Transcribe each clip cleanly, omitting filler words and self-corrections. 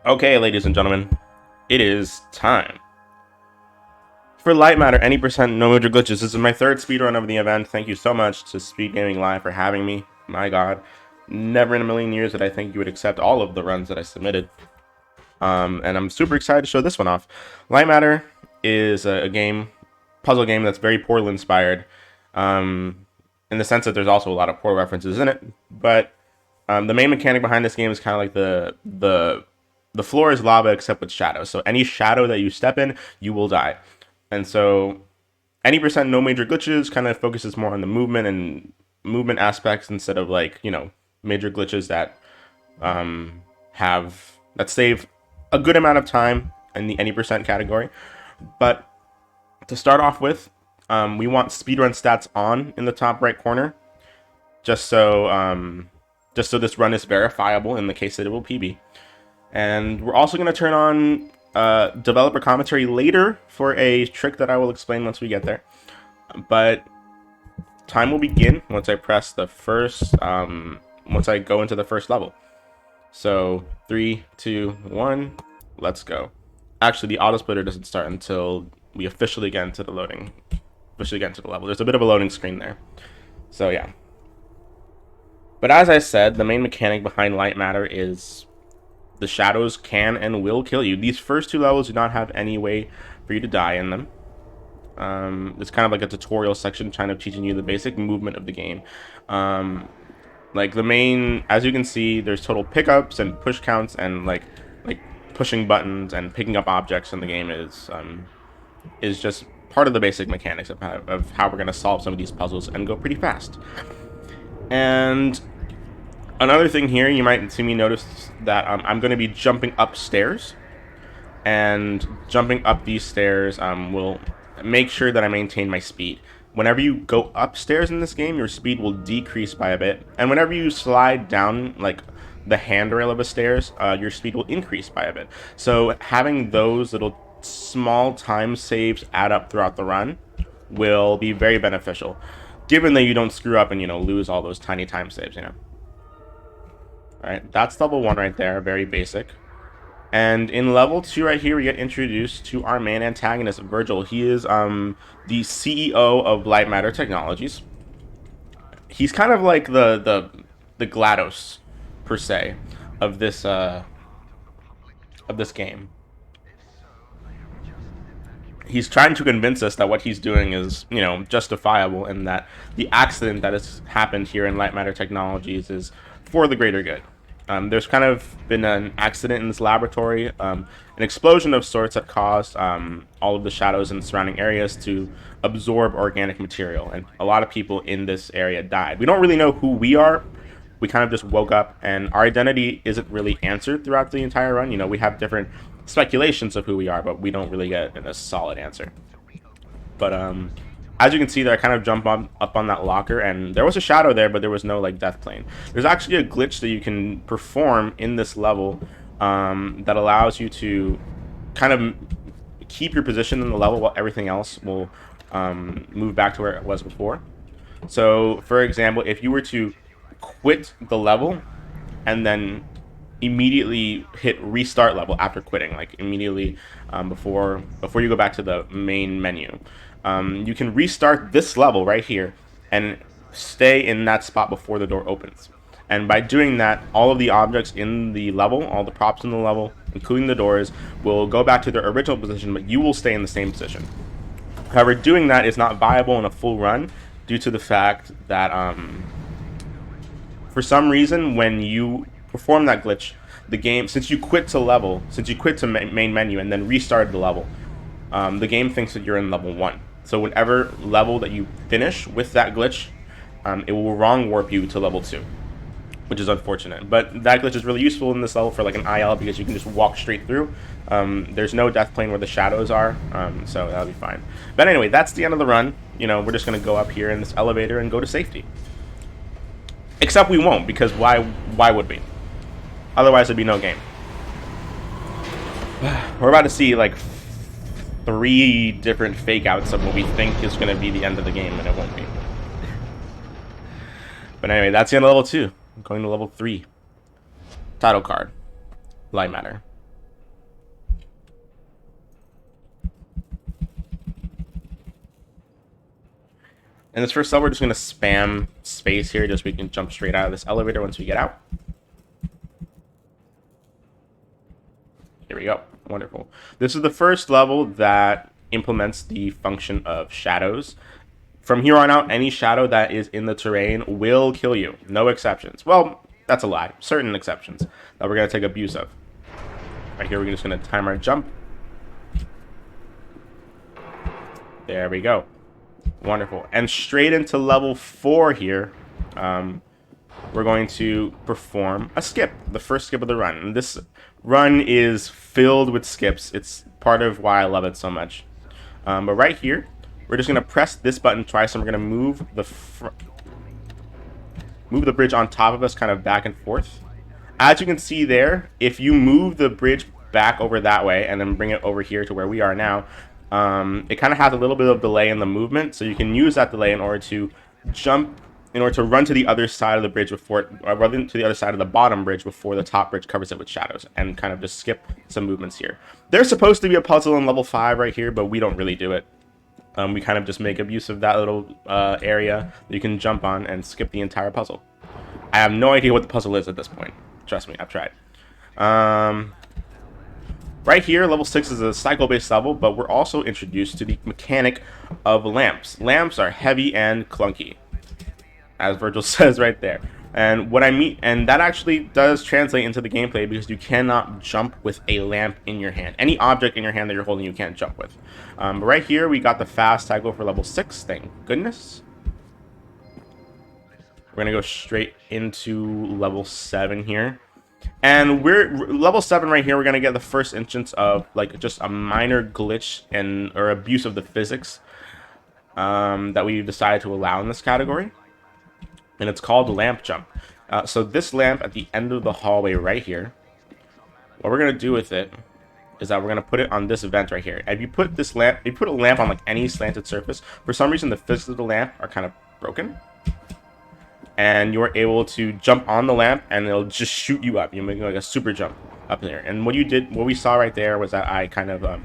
Okay, ladies and gentlemen, it is time for Lightmatter, any percent, no major glitches. This is my third speedrun of the event. Thank you so much to SpeedGaming Live for having me. My god, never in a million years did I think you would accept all of the runs that I submitted. And I'm super excited to show this one off. Lightmatter is a puzzle game that's very poorly inspired, in the sense that there's also a lot of poor references in it. But the main mechanic behind this game is kind of like the floor is lava except with shadows. So any shadow that you step in, you will die. And so any percent, no major glitches kind of focuses more on the movement and movement aspects instead of major glitches that save a good amount of time in the any percent category. But to start off with, we want speedrun stats on in the top right corner, just so this run is verifiable in the case that it will PB. And we're also going to turn on developer commentary later for a trick that I will explain once we get there. But time will begin once I press the first, once I go into the first level. So 3, 2, 1, let's go. Actually, the auto splitter doesn't start until we officially get into the level. There's a bit of a loading screen there. So yeah. But as I said, the main mechanic behind Lightmatter is the shadows can and will kill you. These first two levels do not have any way for you to die in them. It's kind of like a tutorial section kind of teaching you the basic movement of the game. Like the main, as you can see, there's total pickups and push counts, and like pushing buttons and picking up objects in the game is just part of the basic mechanics of how we're going to solve some of these puzzles and go pretty fast. And another thing here, you might see me notice that I'm going to be jumping upstairs, and jumping up these stairs will make sure that I maintain my speed. Whenever you go upstairs in this game, your speed will decrease by a bit, and whenever you slide down like the handrail of a stairs, your speed will increase by a bit. So having those little small time saves add up throughout the run will be very beneficial, given that you don't screw up and lose all those tiny time saves. Alright, that's level 1 right there, very basic. And in level 2 right here, we get introduced to our main antagonist, Virgil. He is the CEO of Lightmatter Technologies. He's kind of like the GLaDOS, per se, of this game. He's trying to convince us that what he's doing is, justifiable, and that the accident that has happened here in Lightmatter Technologies is for the greater good. There's kind of been an accident in this laboratory, an explosion of sorts that caused all of the shadows in the surrounding areas to absorb organic material, and a lot of people in this area died. We don't really know who we are. We kind of just woke up, and our identity isn't really answered throughout the entire run. We have different speculations of who we are, but we don't really get a solid answer. But as you can see there, I kind of jump up on that locker, and there was a shadow there, but there was no death plane. There's actually a glitch that you can perform in this level that allows you to kind of keep your position in the level while everything else will move back to where it was before. So for example, if you were to quit the level and then immediately hit restart level after quitting, immediately before you go back to the main menu, you can restart this level right here and stay in that spot before the door opens. And by doing that, all of the objects in the level, all the props in the level, including the doors, will go back to their original position, but you will stay in the same position. However, doing that is not viable in a full run due to the fact that for some reason, when you perform that glitch, the game, since you quit to main menu and then restarted the level, the game thinks that you're in level 1. So whatever level that you finish with that glitch, it will wrong warp you to level 2, which is unfortunate. But that glitch is really useful in this level for an IL, because you can just walk straight through. There's no death plane where the shadows are, so that'll be fine. But anyway, that's the end of the run. We're just going to go up here in this elevator and go to safety. Except we won't, because why would we? Otherwise there'd be no game. We're about to see 3 different fake outs of what we think is going to be the end of the game, and it won't be. But anyway, that's the end of level 2. I'm going to level 3. Title card. Lightmatter. In this first level, we're just going to spam space here just so we can jump straight out of this elevator once we get out. Here we go. Wonderful. This is the first level that implements the function of shadows. From here on out, any shadow that is in the terrain will kill you. No exceptions. Well, that's a lie. Certain exceptions that we're going to take abuse of. Right here, we're just going to time our jump. There we go. Wonderful. And straight into level 4 here, we're going to perform a skip, the first skip of the run. And this run is filled with skips. It's part of why I love it so much. But right here, we're just going to press this button twice, and we're going to move the bridge on top of us kind of back and forth. As you can see there, if you move the bridge back over that way and then bring it over here to where we are now, it kind of has a little bit of delay in the movement, so you can use that delay in order to run to the other side of the bridge before, or run to the other side of the bottom bridge before the top bridge covers it with shadows, and kind of just skip some movements here. There's supposed to be a puzzle in level 5 right here, but we don't really do it. We kind of just make use of that little area that you can jump on and skip the entire puzzle. I have no idea what the puzzle is at this point. Trust me, I've tried. Right here, level 6 is a cycle-based level, but we're also introduced to the mechanic of lamps. Lamps are heavy and clunky, as Virgil says right there. And what I mean, and that actually does translate into the gameplay, because you cannot jump with a lamp in your hand. Any object in your hand that you're holding, you can't jump with. But right here, we got the fast cycle for level 6. Thank goodness. We're gonna go straight into level 7 here. And we're level 7 right here. We're gonna get the first instance of like just a minor glitch or abuse of the physics that we decided to allow in this category, and it's called lamp jump. So this lamp at the end of the hallway right here, what we're gonna do with it is that we're gonna put it on this vent right here. If you put a lamp on like any slanted surface, for some reason the physics of the lamp are kind of broken, and you're able to jump on the lamp and it'll just shoot you up. You're making like a super jump up there. And what we saw right there was that I kind of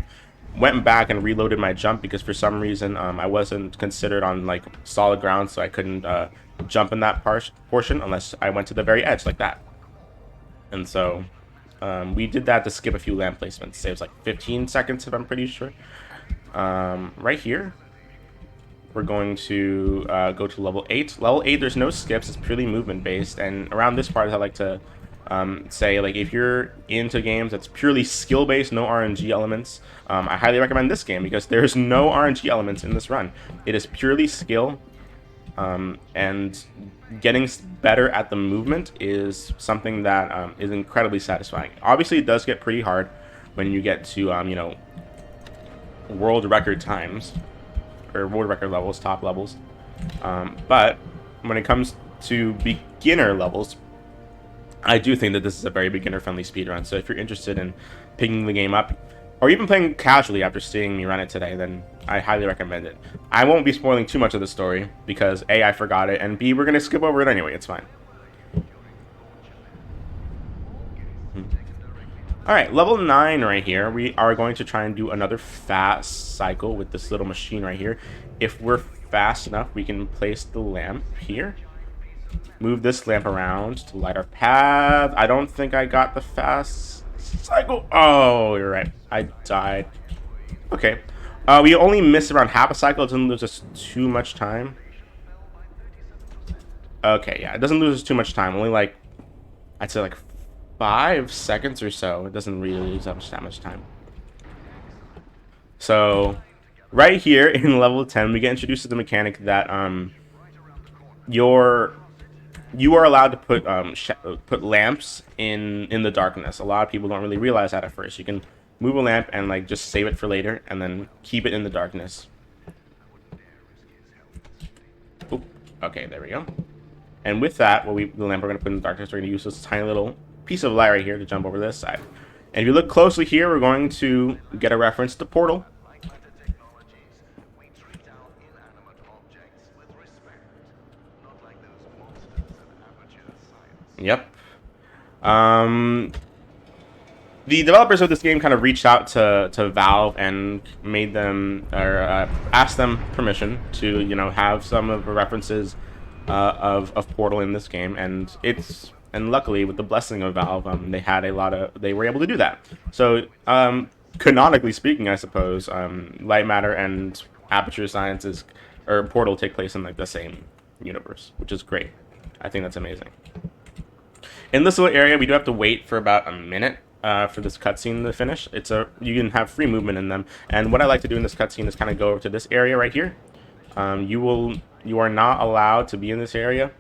went back and reloaded my jump, because for some reason I wasn't considered on like solid ground, so I couldn't jump in that portion unless I went to the very edge like that. And so we did that to skip a few lamp placements. Saves like 15 seconds if I'm pretty sure. Right here, we're going to go to level 8. Level 8, there's no skips. It's purely movement based. And around this part, I like to say, like, if you're into games that's purely skill based, no RNG elements, I highly recommend this game, because there's no RNG elements in this run. It is purely skill, and getting better at the movement is something that is incredibly satisfying. Obviously, it does get pretty hard when you get to world record times, or world record levels, top levels. But when it comes to beginner levels, I do think that this is a very beginner-friendly speedrun. So if you're interested in picking the game up, or even playing casually after seeing me run it today, then I highly recommend it. I won't be spoiling too much of the story, because A, I forgot it, and B, we're going to skip over it anyway. It's fine. Alright, level 9 right here, we are going to try and do another fast cycle with this little machine right here. If we're fast enough, we can place the lamp here. Move this lamp around to light our path. I don't think I got the fast cycle. Oh, you're right. I died. Okay. We only missed around half a cycle. It doesn't lose us too much time. Okay, yeah, it doesn't lose us too much time. Only like, I'd say like 5 seconds or so. It doesn't really lose that much time. So right here in level 10, we get introduced to the mechanic that you are allowed to put lamps in the darkness. A lot of people don't really realize that at first. You can move a lamp and like just save it for later, and then keep it in the darkness. Oop. Okay, there we go. And with that, the lamp we're going to put in the darkness, we're going to use this tiny little piece of light right here to jump over this side. And if you look closely here, we're going to get a reference to Portal. Yep. the developers of this game kind of reached out to Valve and made them, or asked them permission to, you know, have some of the references of Portal in this game, and luckily with the blessing of Valve, they were able to do that. So canonically speaking, I suppose, Lightmatter and Aperture Sciences or Portal take place in like the same universe, which is great. I think that's amazing. In this little area, we do have to wait for about a minute for this cutscene to finish. You can have free movement in them, and what I like to do in this cutscene is kind of go over to this area right here. You are not allowed to be in this area.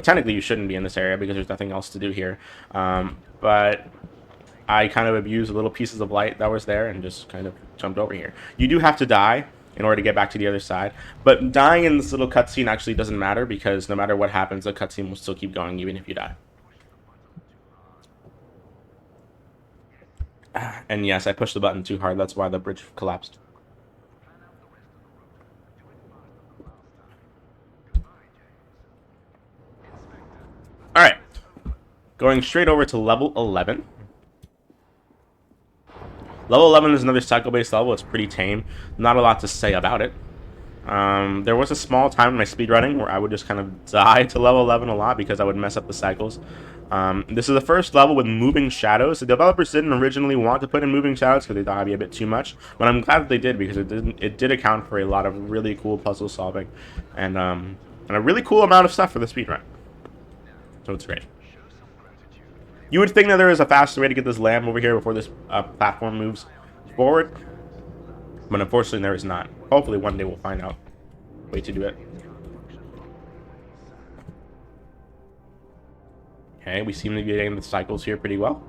Technically, you shouldn't be in this area because there's nothing else to do here. But I kind of abused the little pieces of light that was there and just kind of jumped over here. You do have to die in order to get back to the other side, but dying in this little cutscene actually doesn't matter because no matter what happens, the cutscene will still keep going even if you die. And yes, I pushed the button too hard. That's why the bridge collapsed. Alright. Going straight over to level 11. Level 11 is another cycle-based level. It's pretty tame. Not a lot to say about it. There was a small time in my speedrunning where I would just kind of die to level 11 a lot because I would mess up the cycles. This is the first level with moving shadows. The developers didn't originally want to put in moving shadows because they thought it'd be a bit too much, but I'm glad that they did because it did account for a lot of really cool puzzle solving and a really cool amount of stuff for the speedrun. So it's great. You would think that there is a faster way to get this lamp over here before this platform moves forward, but unfortunately there is not. Hopefully one day we'll find out a way to do it. Okay, we seem to be getting the cycles here pretty well.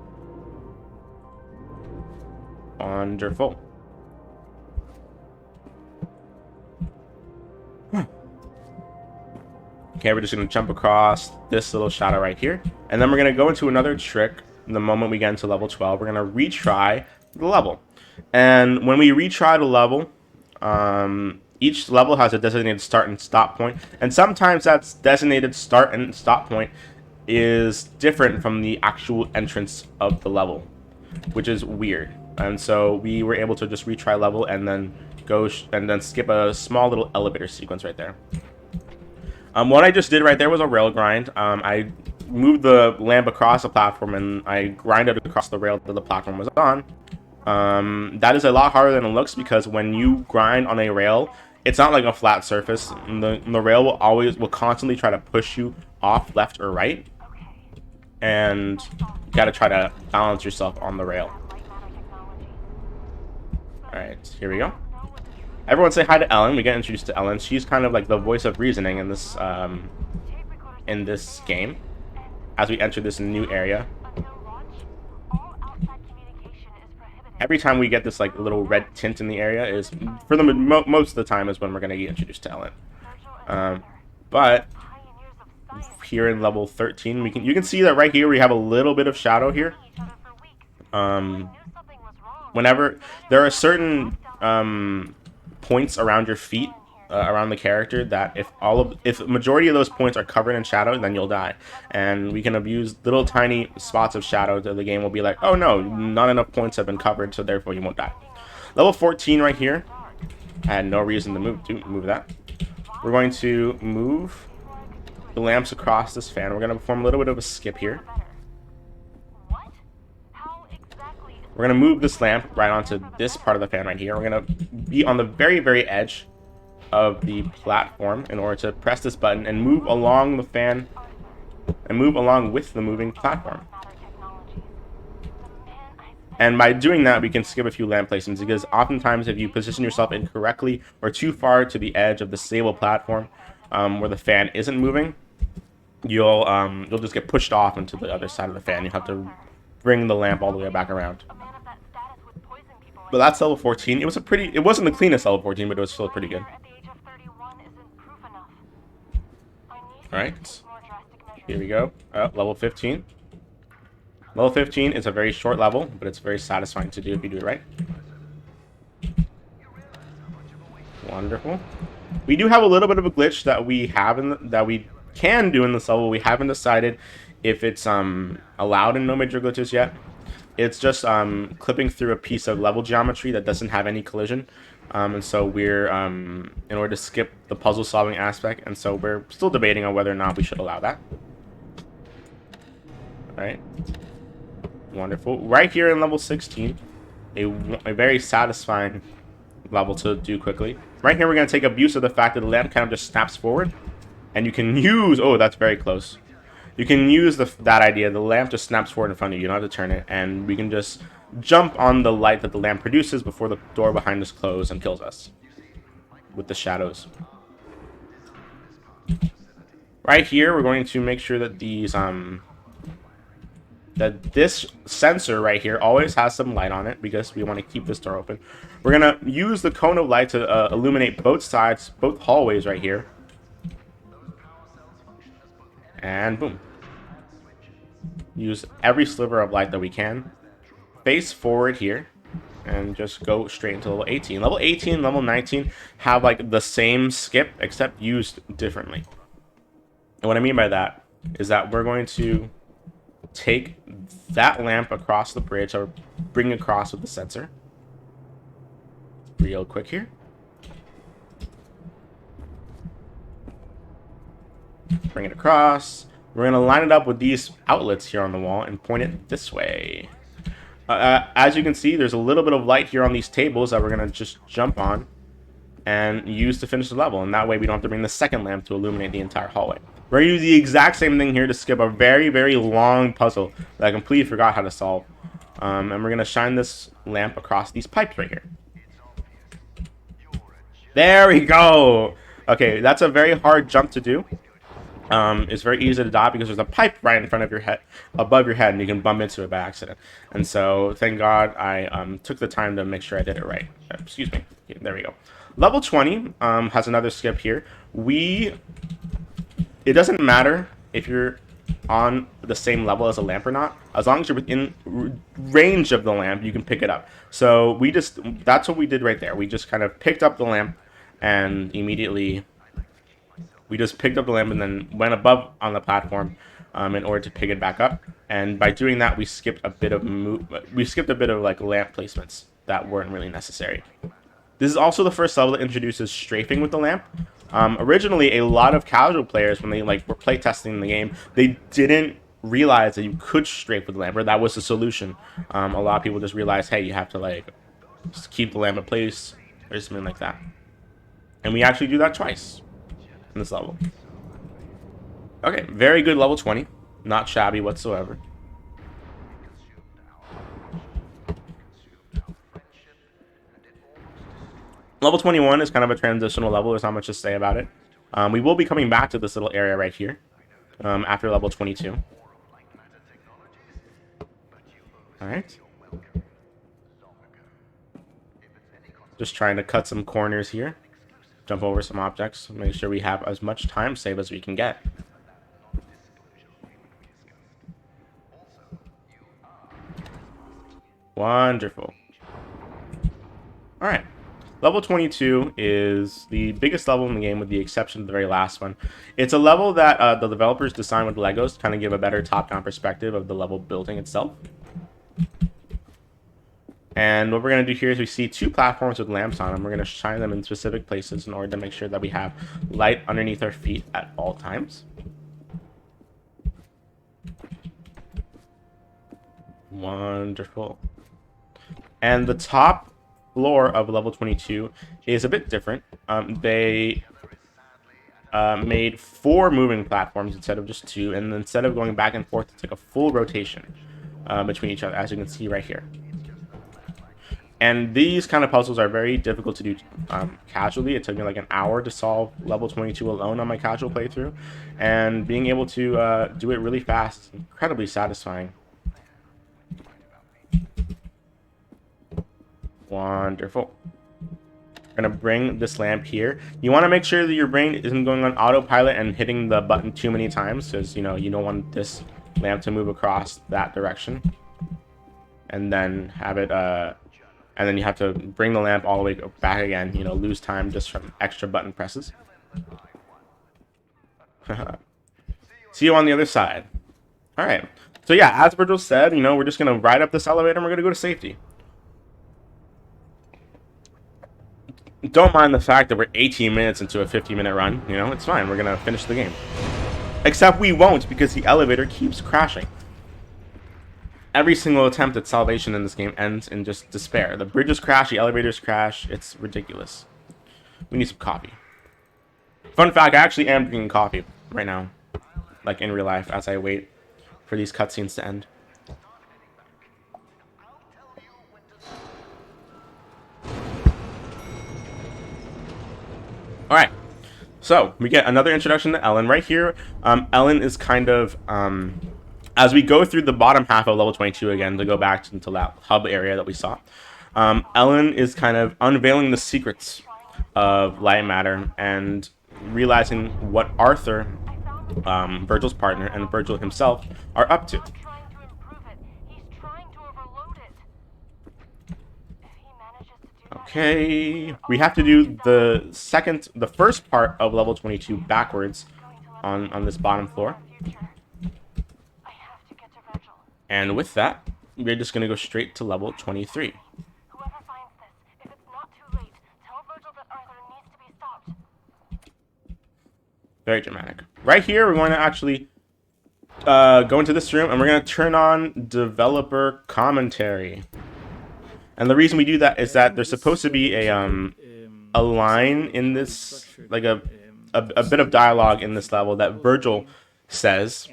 Wonderful. Okay, we're just going to jump across this little shadow right here. And then we're going to go into another trick the moment we get into level 12. We're going to retry the level. And when we retry the level, each level has a designated start and stop point. And sometimes that designated start and stop point is different from the actual entrance of the level, which is weird. And so we were able to just retry level and then skip a small little elevator sequence right there. What I just did right there was a rail grind. I moved the lamp across the platform and I grinded across the rail that the platform was on. That is a lot harder than it looks because when you grind on a rail, it's not like a flat surface. The rail will constantly try to push you off left or right, and you gotta try to balance yourself on the rail. Alright, here we go. Everyone say hi to Ellen. We get introduced to Ellen. She's kind of like the voice of reasoning in this game as we enter this new area. Every time we get this like little red tint in the area is, for the most of the time, is when we're going to get introduced to Ellen. But here in level 13, you can see that right here we have a little bit of shadow here. Whenever there are certain points around your feet, around the character, that if the majority of those points are covered in shadow, then you'll die. And we can abuse little tiny spots of shadow that the game will be like, oh no, not enough points have been covered, so therefore you won't die. Level 14 right here. I had no reason to move that. We're going to move the lamps across this fan. We're going to perform a little bit of a skip here. We're going to move this lamp right onto this part of the fan right here. We're going to be on the very, very edge of the platform in order to press this button and move along the fan and move along with the moving platform. And by doing that, we can skip a few lamp placements, because oftentimes if you position yourself incorrectly or too far to the edge of the stable platform where the fan isn't moving, you'll just get pushed off into the other side of the fan. You'll have to bring the lamp all the way back around. But that's level 14. It wasn't the cleanest level 14, but it was still pretty good. Alright. Here we go. Level 15. Level 15 is a very short level, but it's very satisfying to do if you do it right. Wonderful. We do have a little bit of a glitch that we can do in this level. We haven't decided if it's allowed in No Major Glitches yet. It's just clipping through a piece of level geometry that doesn't have any collision. And so we're, in order to skip the puzzle solving aspect, and so we're still debating on whether or not we should allow that. Alright. Wonderful. Right here in level 16, a very satisfying level to do quickly. Right here we're going to take abuse of the fact that the lamp kind of just snaps forward. And you can use... Oh, that's very close. You can use that idea. The lamp just snaps forward in front of you. You don't have to turn it. And we can just jump on the light that the lamp produces before the door behind us closes and kills us with the shadows. Right here, we're going to make sure that these... that this sensor right here always has some light on it because we want to keep this door open. We're going to use the cone of light to illuminate both sides, both hallways right here. And boom. Use every sliver of light that we can. Face forward here. And just go straight into level 18. Level 18 and level 19 have like the same skip except used differently. And what I mean by that is that we're going to take that lamp across the bridge or bring it across with the sensor. Real quick here. Bring it across. We're going to line it up with these outlets here on the wall and point it this way. As you can see, there's a little bit of light here on these tables that we're going to just jump on and use to finish the level. And that way we don't have to bring the second lamp to illuminate the entire hallway. We're going to use the exact same thing here to skip a very, very long puzzle that I completely forgot how to solve. And we're going to shine this lamp across these pipes right here. There we go! Okay, that's a very hard jump to do. It's very easy to die because there's a pipe right in front of your head, above your head, and you can bump into it by accident. And so, thank God, I took the time to make sure I did it right. Excuse me. Okay, there we go. Level 20 has another skip here. It doesn't matter if you're on the same level as a lamp or not. As long as you're within range of the lamp, you can pick it up. So that's what we did right there. We just kind of picked up the lamp and immediately we just picked up the lamp and then went above on the platform in order to pick it back up. And by doing that, we skipped a bit of like lamp placements that weren't really necessary. This is also the first level that introduces strafing with the lamp. Originally, a lot of casual players, when they were playtesting the game, they didn't realize that you could strafe with the lamp, or that was the solution. A lot of people just realized, hey, you have to just keep the lamp in place, or something like that. And we actually do that twice in this level. Okay, very good level 20. Not shabby whatsoever. Level 21 is kind of a transitional level. There's not much to say about it. We will be coming back to this little area right here after level 22. Alright. Just trying to cut some corners here. Jump over some objects. Make sure we have as much time save as we can get. Wonderful. Alright. Level 22 is the biggest level in the game with the exception of the very last one. It's a level that the developers designed with Legos to kind of give a better top-down perspective of the level building itself. And what we're going to do here is we see two platforms with lamps on them. We're going to shine them in specific places in order to make sure that we have light underneath our feet at all times. Wonderful. And the top floor of level 22 is a bit different. They made 4 moving platforms instead of just 2, and instead of going back and forth, it's like a full rotation between each other, as you can see right here. And these kind of puzzles are very difficult to do casually. It took me like an hour to solve level 22 alone on my casual playthrough, and being able to do it really fast is incredibly satisfying. Wonderful. We're going to bring this lamp here. You want to make sure that your brain isn't going on autopilot and hitting the button too many times, because, you don't want this lamp to move across that direction. And then have it, and then you have to bring the lamp all the way back again, lose time just from extra button presses. See you on the other side. Alright. So yeah, as Virgil said, you know, we're just gonna ride up this elevator and we're gonna go to safety. Don't mind the fact that we're 18 minutes into a 50-minute run. You know, it's fine. We're gonna finish the game. Except we won't, because the elevator keeps crashing. Every single attempt at salvation in this game ends in just despair. The bridges crash, the elevators crash. It's ridiculous. We need some coffee. Fun fact, I actually am drinking coffee right now. Like in real life, as I wait for these cutscenes to end. Alright. So, we get another introduction to Ellen. Right here, Ellen is kind of... as we go through the bottom half of level 22 again, to go back to that hub area that we saw, Ellen is kind of unveiling the secrets of Lightmatter and realizing what Arthur, Virgil's partner, and Virgil himself are up to. Okay, we have to do the first part of level 22 backwards on this bottom floor. And with that, we're just going to go straight to level 23. Whoever finds this, if it's not too late, tell Virgil that Arthur needs to be stopped. Very dramatic. Right here, we're going to actually go into this room, and we're going to turn on developer commentary. And the reason we do that is that there's supposed to be a line in this, like a bit of dialogue in this level that Virgil says,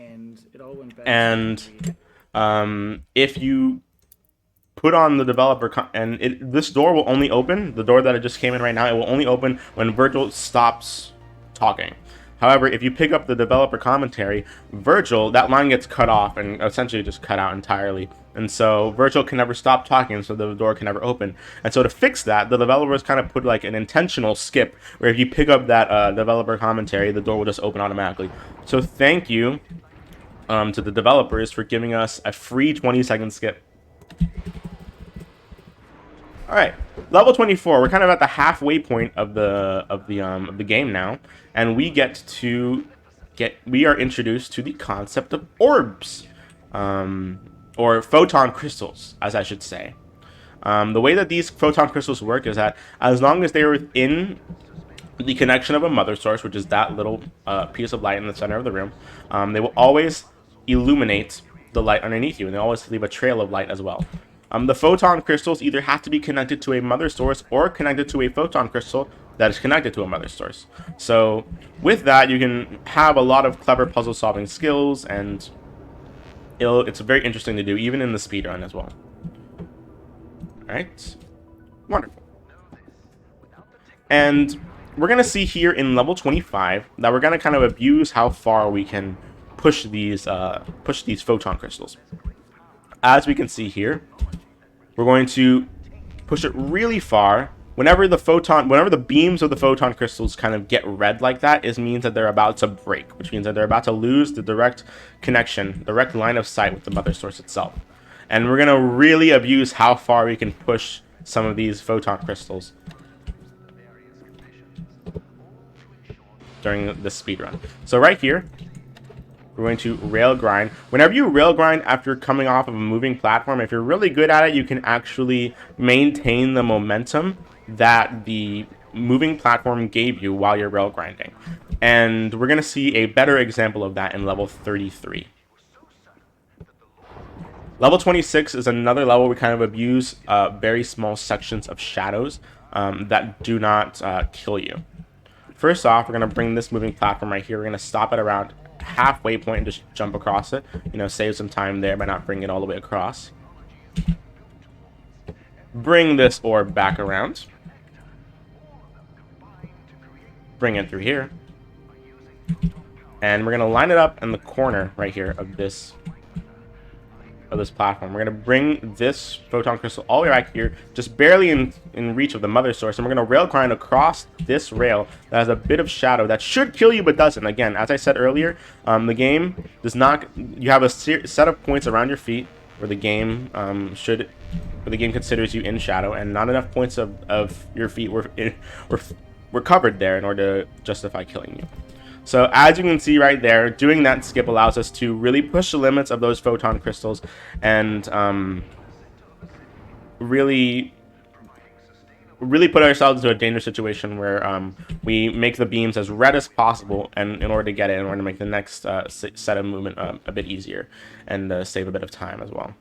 and if you put on the developer this door will only open, the door that it just came in right now, it will only open when Virgil stops talking. However, if you pick up the developer commentary, Virgil, that line gets cut off and essentially just cut out entirely. And so Virgil can never stop talking, so the door can never open. And so to fix that, the developers kind of put like an intentional skip, where if you pick up that developer commentary, the door will just open automatically. So thank you to the developers for giving us a free 20-second skip. All right, level 24. We're kind of at the halfway point of the game now, and we we are introduced to the concept of orbs, or photon crystals, as I should say. The way that these photon crystals work is that as long as they are within the connection of a mother source, which is that little piece of light in the center of the room, they will always illuminate the light underneath you, and they always leave a trail of light as well. The photon crystals either have to be connected to a mother source or connected to a photon crystal that is connected to a mother source. So with that, you can have a lot of clever puzzle solving skills, and it's very interesting to do, even in the speedrun as well. Alright, wonderful. And we're going to see here in level 25 that we're going to kind of abuse how far we can push these photon crystals. As we can see here, we're going to push it really far. Whenever the beams of the photon crystals kind of get red like that, it means that they're about to break, which means that they're about to lose the direct connection, direct line of sight with the mother source itself. And we're going to really abuse how far we can push some of these photon crystals during the speedrun. So right here, we're going to rail grind. Whenever you rail grind after coming off of a moving platform, if you're really good at it, you can actually maintain the momentum that the moving platform gave you while you're rail grinding. And we're going to see a better example of that in level 33. Level 26 is another level we kind of abuse very small sections of shadows that do not kill you. First off, we're going to bring this moving platform right here. We're going to stop it around halfway point and just jump across it. You know, save some time there by not bringing it all the way across. Bring this orb back around. Bring it through here. And we're going to line it up in the corner right here of this platform. We're going to bring this photon crystal all the way back here, just barely in reach of the mother source, and we're going to rail grind across this rail that has a bit of shadow that should kill you but doesn't. Again, as I said earlier, the game does not. You have a set of points around your feet where the game considers you in shadow, and not enough points of your feet were covered there in order to justify killing you. So as you can see right there, doing that skip allows us to really push the limits of those photon crystals and really put ourselves into a dangerous situation where we make the beams as red as possible, and in order to get it, in order to make the next set of movement a bit easier and save a bit of time as well.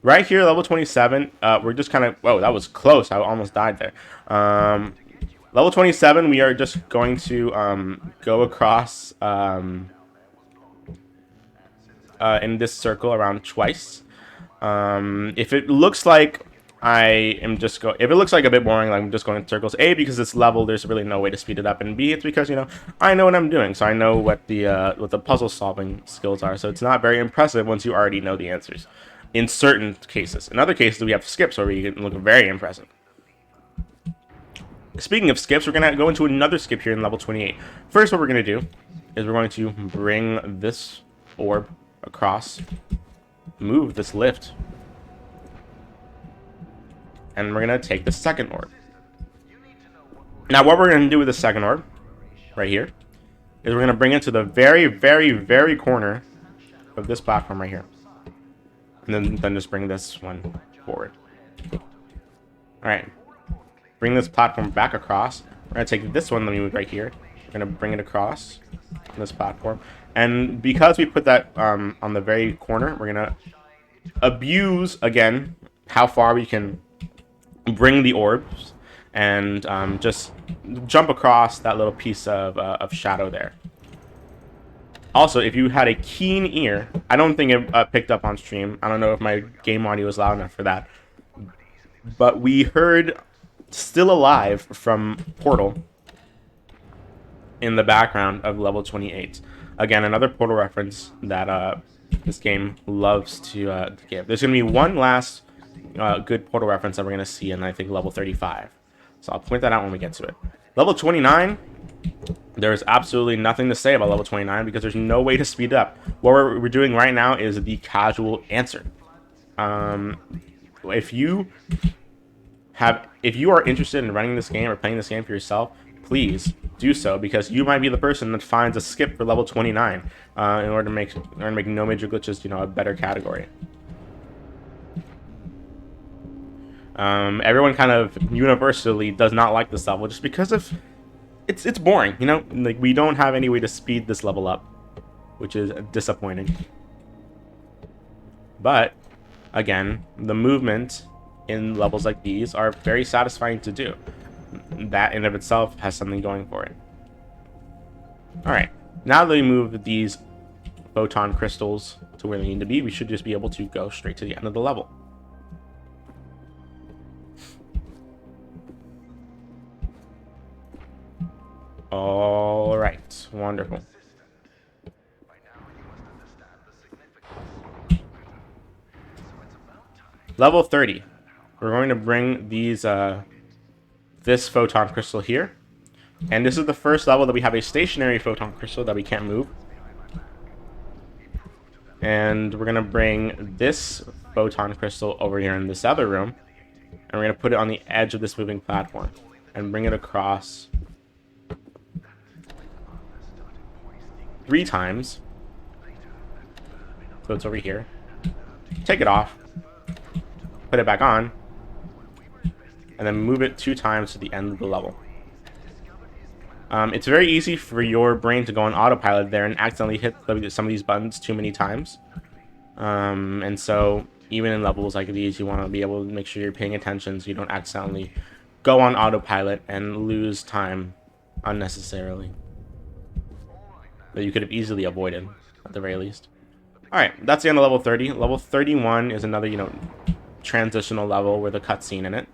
Right here, level 27, we're just kind of... Whoa, that was close. I almost died there. Level 27, we are just going to go across in this circle around twice. If it looks like if it looks like a bit boring, like I'm just going in circles, A, because it's level, there's really no way to speed it up, and B, it's because, you know, I know what I'm doing, so I know what the puzzle solving skills are, so it's not very impressive once you already know the answers. In certain cases. In other cases, we have skips where we can look very impressive. Speaking of skips, we're going to go into another skip here in level 28. First, what we're going to do is we're going to bring this orb across, move this lift, and we're going to take the second orb. Now, what we're going to do with the second orb, right here, is we're going to bring it to the very, very, very corner of this platform right here. And then just bring this one forward. Alright. Bring this platform back across. We're going to take this one, let me move right here. We're going to bring it across this platform. And because we put that on the very corner, we're going to abuse, again, how far we can bring the orbs. And just jump across that little piece of shadow there. Also, if you had a keen ear, I don't think it picked up on stream. I don't know if my game audio was loud enough for that. But we heard Still Alive from Portal in the background of level 28. Again, another Portal reference that this game loves to give. There's going to be one last good Portal reference that we're going to see in, I think, level 35. So I'll point that out when we get to it. Level 29... There's absolutely nothing to say about level 29 because there's no way to speed it up. What we're doing right now is the casual answer. If you are interested in running this game or playing this game for yourself, please do so, because you might be the person that finds a skip for level 29 in order to make no major glitches, you know, a better category. Everyone kind of universally does not like this level just because of it's boring, you know, like we don't have any way to speed this level up, which is disappointing. But again, the movement in levels like these are very satisfying to do. That in of itself has something going for it. All right, now that we move these photon crystals to where they need to be, we should just be able to go straight to the end of the level. All right, wonderful. Level 30. We're going to bring these this photon crystal here, and this is the first level that we have a stationary photon crystal that we can't move. And we're gonna bring this photon crystal over here in this other room, and we're gonna put it on the edge of this moving platform and bring it across 3 times. So it's over here. Take it off, put it back on, and then move it 2 times to the end of the level. It's very easy for your brain to go on autopilot there and accidentally hit some of these buttons too many times. And so even in levels like these, you want to be able to make sure you're paying attention so you don't accidentally go on autopilot and lose time unnecessarily that you could have easily avoided at the very least. Alright, that's the end of level 30. Level 31 is another, you know, transitional level with a cutscene in it.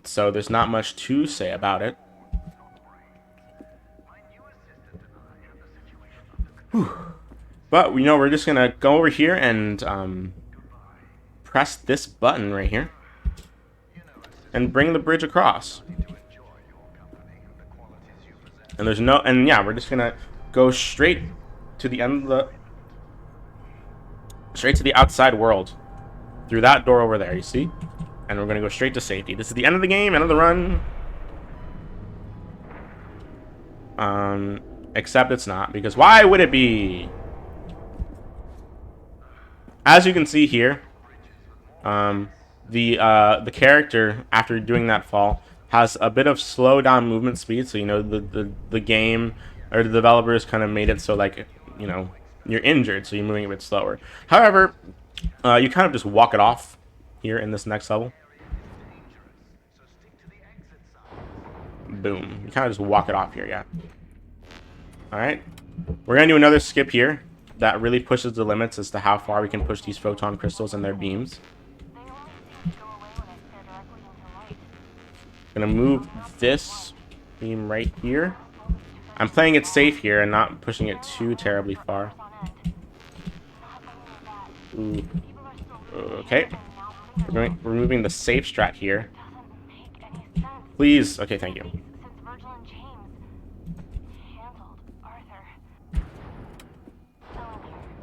So there's not much to say about it. Whew. But, you know, we're just going to go over here and press this button right here and bring the bridge across. And there's no, and yeah, we're just going to go straight to the end of the, straight to the outside world through that door over there, you see? And we're going to go straight to safety. This is the end of the game, end of the run. Except it's not, because why would it be? As you can see here, the character, after doing that fall, has a bit of slow down movement speed. So, you know, the game or the developers kind of made it so, like, you know, you're injured, so you're moving a bit slower. However, you kind of just walk it off here in this next level. Boom. You kind of just walk it off here, yeah. Alright. We're going to do another skip here that really pushes the limits as to how far we can push these photon crystals and their beams. Gonna move this beam right here. I'm playing it safe here and not pushing it too terribly far. Ooh. Okay. We're removing the safe strat here. Please. Okay, thank you.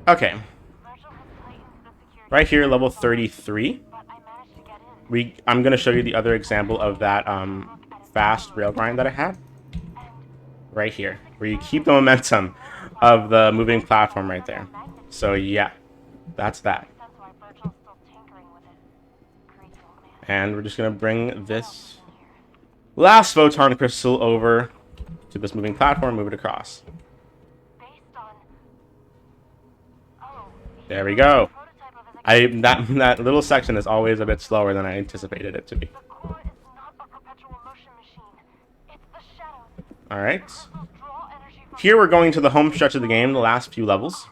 Okay. Right here, level 33. I'm going to show you the other example of that fast rail grind that I had. Right here, where you keep the momentum of the moving platform right there. So yeah, that's that. And we're just going to bring this last photon crystal over to this moving platform, move it across. There we go. That little section is always a bit slower than I anticipated it to be. Alright. Here we're going to the home stretch of the game, the last few levels.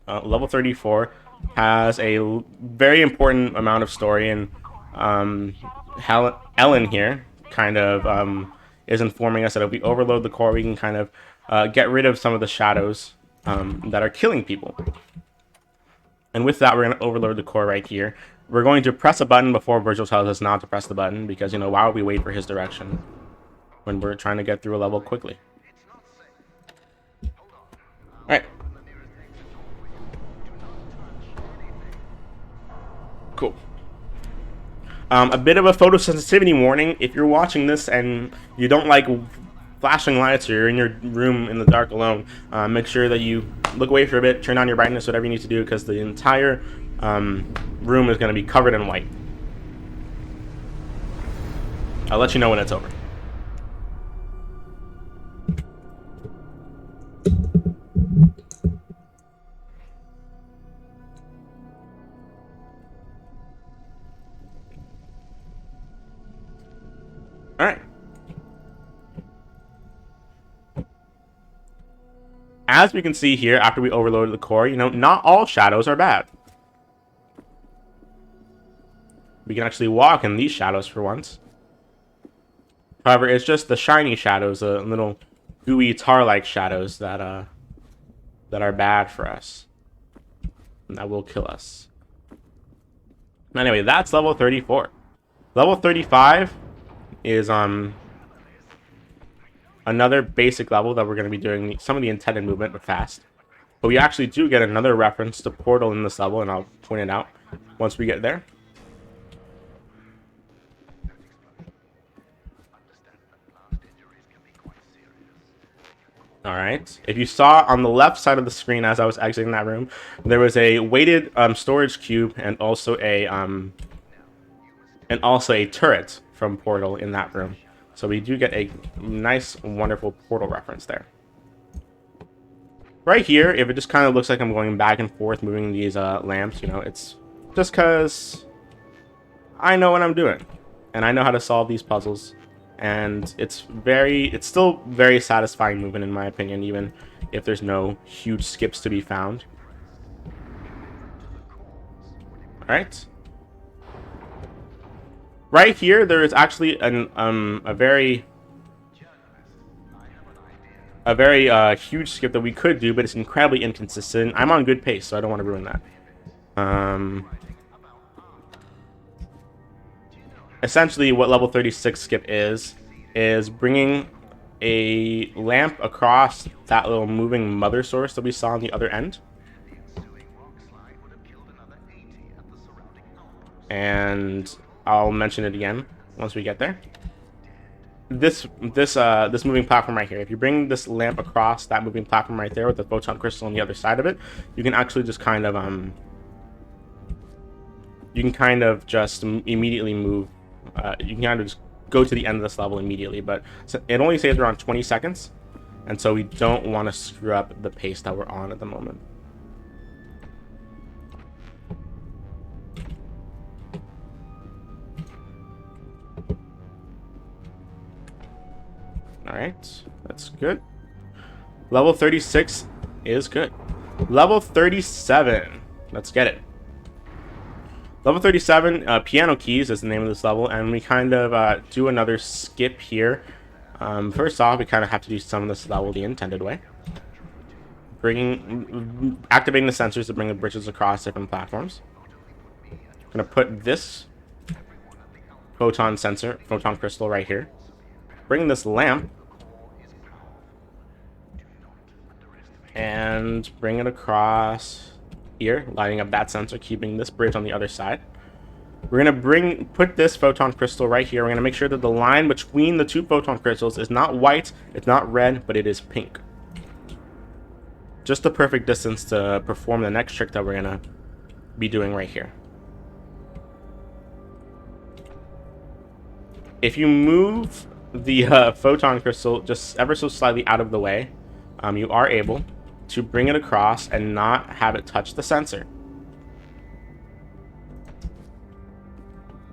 Level 34 has a very important amount of story, and Ellen here kind of is informing us that if we overload the core, we can kind of get rid of some of the shadows that are killing people. And with that, we're going to overload the core right here. We're going to press a button before Virgil tells us not to press the button, because, you know, why would we wait for his direction when we're trying to get through a level quickly? Alright. Cool. A bit of a photosensitivity warning. If you're watching this and you don't like flashing lights, or you're in your room in the dark alone, make sure that you look away for a bit, turn on your brightness, whatever you need to do, because the entire room is going to be covered in white. I'll let you know when it's over. Alright. As we can see here, after we overloaded the core, you know, not all shadows are bad. We can actually walk in these shadows for once. However, it's just the shiny shadows, the little gooey tar-like shadows that are bad for us, and that will kill us. Anyway, that's level 34. Level 35 is another basic level that we're going to be doing some of the intended movement, but fast. But we actually do get another reference to Portal in this level, and I'll point it out once we get there. Alright, if you saw on the left side of the screen as I was exiting that room, there was a weighted storage cube and also a turret from Portal in that room. So we do get a nice, wonderful Portal reference there. Right here, if it just kind of looks like I'm going back and forth moving these lamps, you know, it's just because I know what I'm doing, and I know how to solve these puzzles. And it's still very satisfying movement, in my opinion, even if there's no huge skips to be found. Alright. Right here, there is actually a very huge skip that we could do, but it's incredibly inconsistent. I'm on good pace, so I don't want to ruin that. Essentially, what level 36 skip is bringing a lamp across that little moving mother source that we saw on the other end. And I'll mention it again once we get there. this moving platform right here. If you bring this lamp across that moving platform right there with the photon crystal on the other side of it, you can actually just kind of just immediately move. You can kind of just go to the end of this level immediately, but it only saves around 20 seconds, and so we don't want to screw up the pace that we're on at the moment. Alright, that's good. Level 36 is good. Level 37. Let's get it. Level 37, Piano Keys is the name of this level, and we kind of do another skip here. First off, we kind of have to do some of this level the intended way. Activating the sensors to bring the bridges across different platforms. I'm going to put this photon crystal right here. Bring this lamp and bring it across here, lighting up that sensor, keeping this bridge on the other side. We're gonna put this photon crystal right here. We're gonna make sure that the line between the two photon crystals is not white, it's not red, but it is pink. Just the perfect distance to perform the next trick that we're gonna be doing right here. If you move the photon crystal just ever so slightly out of the way, you are able to bring it across and not have it touch the sensor.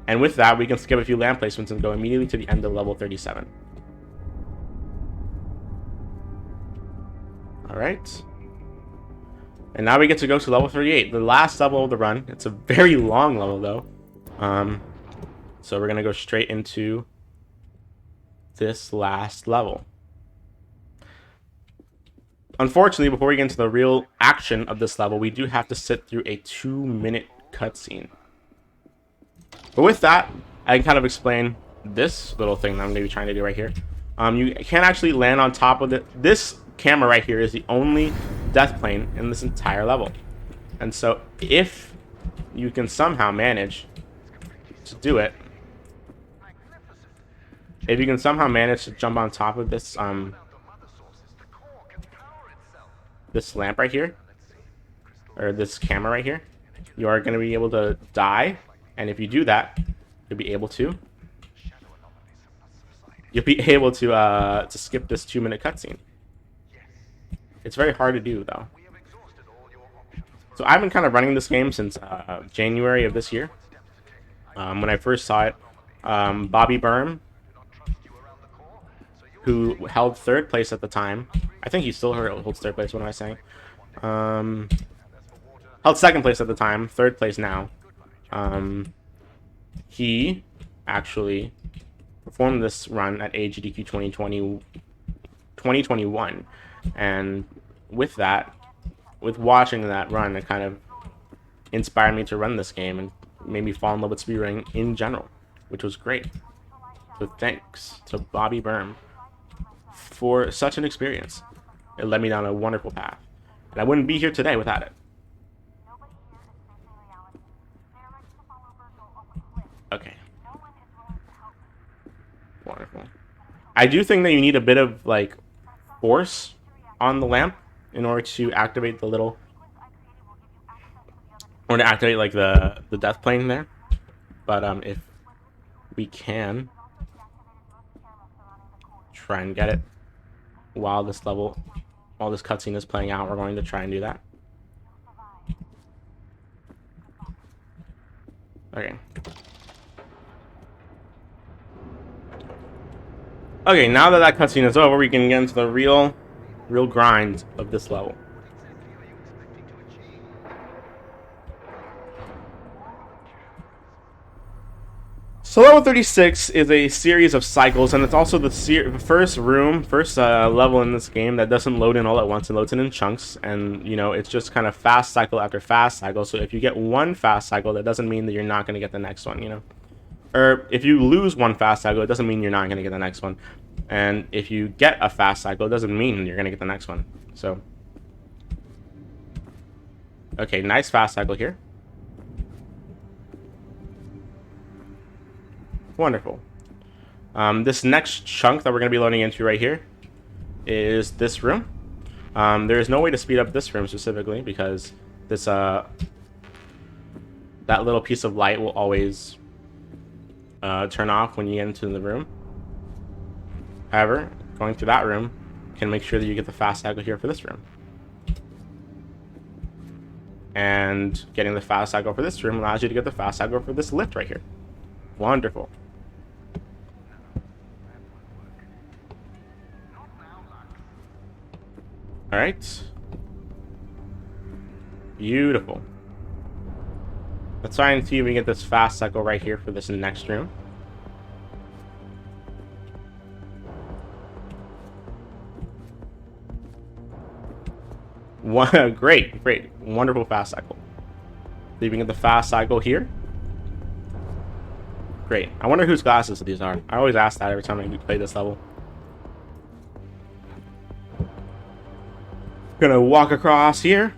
And with that, we can skip a few lamp placements and go immediately to the end of level 37. Alright. And now we get to go to level 38, the last level of the run. It's a very long level though. So we're gonna go straight into this last level. Unfortunately, before we get into the real action of this level, we do have to sit through a 2-minute cutscene. But with that, I can kind of explain this little thing that I'm going to be trying to do right here. You can't actually land on top of it. This camera right here is the only death plane in this entire level. And so if you can somehow manage to do it, if you can somehow manage to jump on top of this this lamp right here, or this camera right here, you are going to be able to die. And if you do that, you'll be able to skip this 2-minute cutscene. It's very hard to do though. So I've been kind of running this game since January of this year. When I first saw it, Bobby Burm, who held 3rd place at the time, I think he still holds 3rd place. What am I saying? Held 2nd place at the time, 3rd place now. He actually performed this run at AGDQ 2021, and with watching that run, it kind of inspired me to run this game and made me fall in love with speedrunning in general, which was great. So thanks to Bobby Burm for such an experience. It led me down a wonderful path, and I wouldn't be here today without it. Okay. Wonderful. I do think that you need a bit of like force on the lamp in order to activate the little, or to activate like the death plane there. But if we can try and get it while this cutscene is playing out, we're going to try and do that. Okay. Okay, now that that cutscene is over, we can get into the real grind of this level. So level 36 is a series of cycles, and it's also the first level in this game that doesn't load in all at once. It loads in chunks, and you know, it's just kind of fast cycle after fast cycle. So if you get one fast cycle, that doesn't mean that you're not going to get the next one, you know. Or if you lose one fast cycle, it doesn't mean you're not going to get the next one. And if you get a fast cycle, it doesn't mean you're going to get the next one. So, okay, nice fast cycle here. Wonderful. This next chunk that we're going to be loading into right here is this room. There is no way to speed up this room specifically because this that little piece of light will always turn off when you get into the room. However, going through that room can make sure that you get the fast cycle here for this room. And getting the fast cycle for this room allows you to get the fast cycle for this lift right here. Wonderful. All right. Beautiful. Let's try and see if we can get this fast cycle right here for this next room. Great, wonderful fast cycle. So you can get the fast cycle here. Great. I wonder whose glasses these are. I always ask that every time I play this level. Gonna walk across here.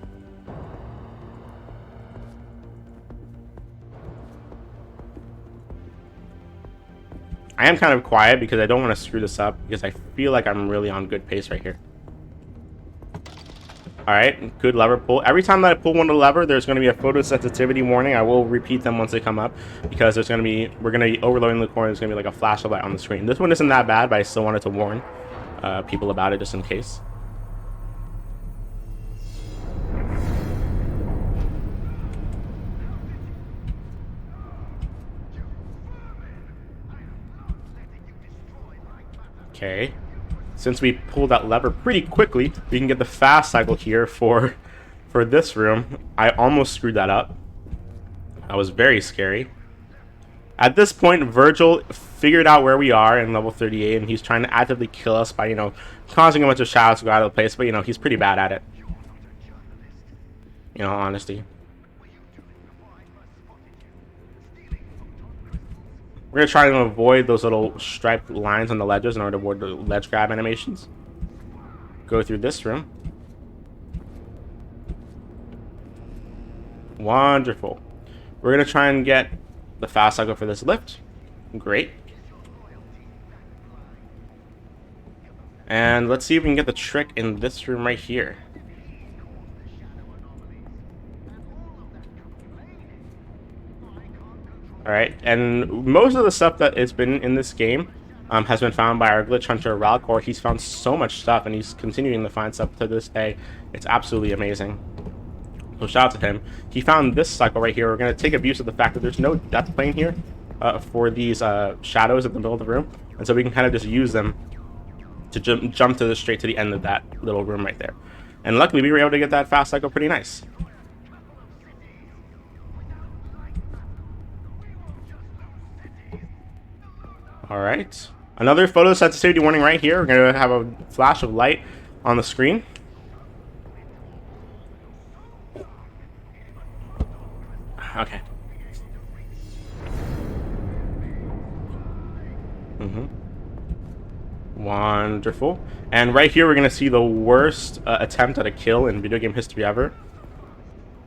I am kind of quiet because I don't want to screw this up because I feel like I'm really on good pace right here. Alright, good lever pull. Every time that I pull one of the lever, there's going to be a photosensitivity warning. I will repeat them once they come up because there's going to be, we're going to be overloading the corner. There's going to be like a flash of light on the screen. This one isn't that bad, but I still wanted to warn people about it just in case. Okay. Since we pulled that lever pretty quickly, we can get the fast cycle here for this room. I almost screwed that up. That was very scary. At this point, Virgil figured out where we are in level 38, and he's trying to actively kill us by, you know, causing a bunch of shadows to go out of the place, but, you know, he's pretty bad at it. In all honesty. We're going to try to avoid those little striped lines on the ledges in order to avoid the ledge grab animations. Go through this room. Wonderful. We're going to try and get the fast cycle for this lift. Great. And let's see if we can get the trick in this room right here. Alright, and most of the stuff that has been in this game has been found by our glitch hunter Ralcor. He's found so much stuff and he's continuing to find stuff to this day. It's absolutely amazing. So shout out to him. He found this cycle right here. We're going to take abuse of the fact that there's no death plane here for these shadows in the middle of the room. And so we can kind of just use them to jump to straight to the end of that little room right there. And luckily we were able to get that fast cycle pretty nice. Alright. Another photosensitivity warning right here. We're going to have a flash of light on the screen. Okay. Wonderful. And right here we're going to see the worst attempt at a kill in video game history ever.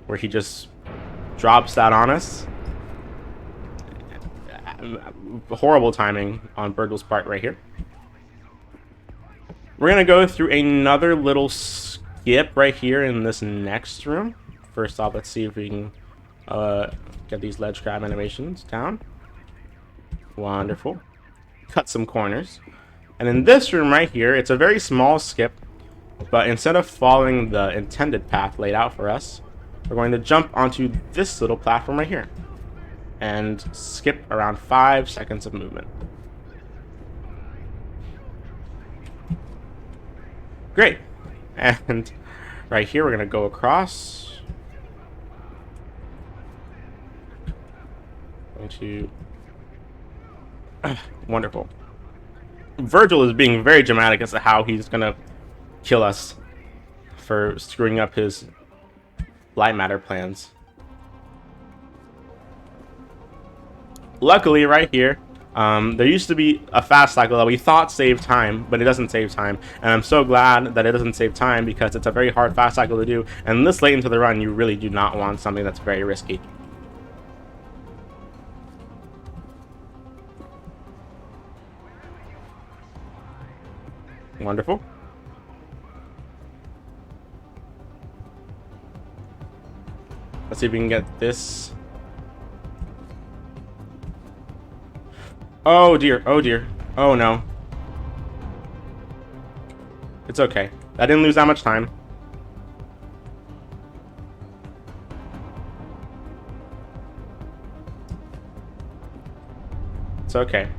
Where he just drops that on us. Horrible timing on Virgil's part right here. We're going to go through another little skip right here in this next room. First off, let's see if we can get these ledge grab animations down. Wonderful. Cut some corners. And in this room right here, it's a very small skip, but instead of following the intended path laid out for us, we're going to jump onto this little platform right here and skip around 5 seconds of movement. Great. And right here we're going to go across. Wonderful. Virgil is being very dramatic as to how he's going to kill us for screwing up his Lightmatter plans. Luckily, right here, there used to be a fast cycle that we thought saved time, but it doesn't save time. And I'm so glad that it doesn't save time because it's a very hard fast cycle to do. And this late into the run, you really do not want something that's very risky. Wonderful. Let's see if we can get this. Oh dear, oh dear. Oh no. It's okay. I didn't lose that much time. It's okay.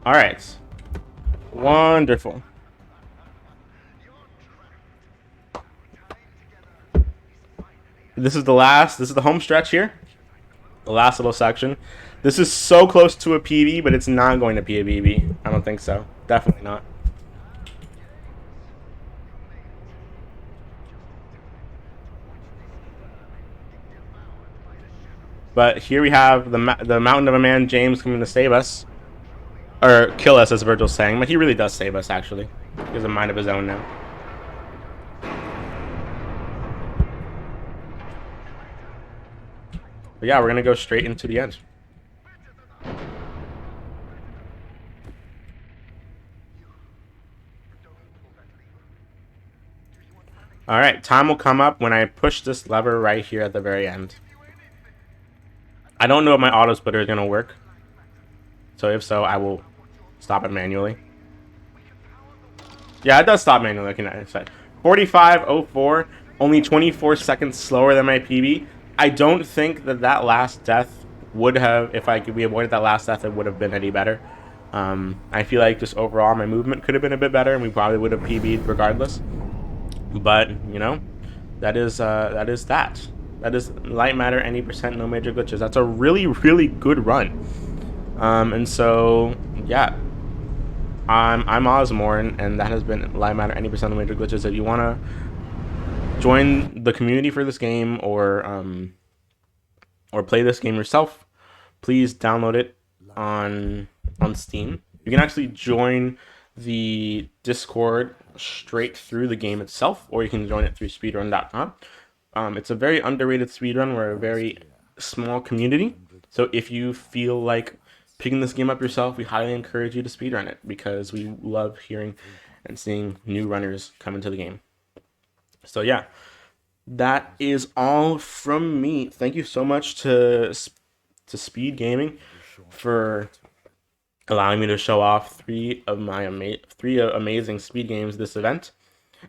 All right. Wonderful. This is the home stretch here. The last little section. This is so close to a PB, but it's not going to be a BB. I don't think so. Definitely not. But here we have the mountain of a man, James, coming to save us. Or kill us, as Virgil's saying. But he really does save us, actually. He has a mind of his own now. But yeah, we're going to go straight into the end. Alright, time will come up when I push this lever right here at the very end. I don't know if my auto splitter is going to work. So if so, I will stop it manually. Yeah, it does stop manually, like I said. 45.04, only 24 seconds slower than my PB. I don't think that last death would have, if we avoided that last death, it would have been any better. I feel like just overall my movement could have been a bit better, and we probably would have PB'd regardless. But, you know, that is that. That is Lightmatter, any percent, no major glitches. That's a really, really good run. And so, yeah. I'm Ozmourn, and that has been Lightmatter, any percent, no major glitches. If you want to join the community for this game or play this game yourself, please download it on Steam. You can actually join the Discord straight through the game itself, or you can join it through speedrun.com. It's a very underrated speedrun. We're a very small community, so if you feel like picking this game up yourself, we highly encourage you to speedrun it, because we love hearing and seeing new runners come into the game. So yeah, that is all from me. Thank you so much to SpeedGaming for allowing me to show off three amazing speed games this event.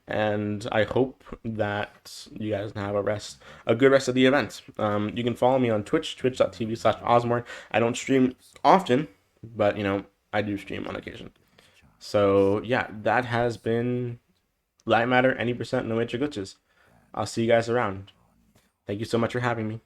And I hope that you guys have a good rest of the event. You can follow me on Twitch, twitch.tv/Ozmourn. I don't stream often, but, you know, I do stream on occasion. So, yeah, that has been Lightmatter, any percent, no major glitches. I'll see you guys around. Thank you so much for having me.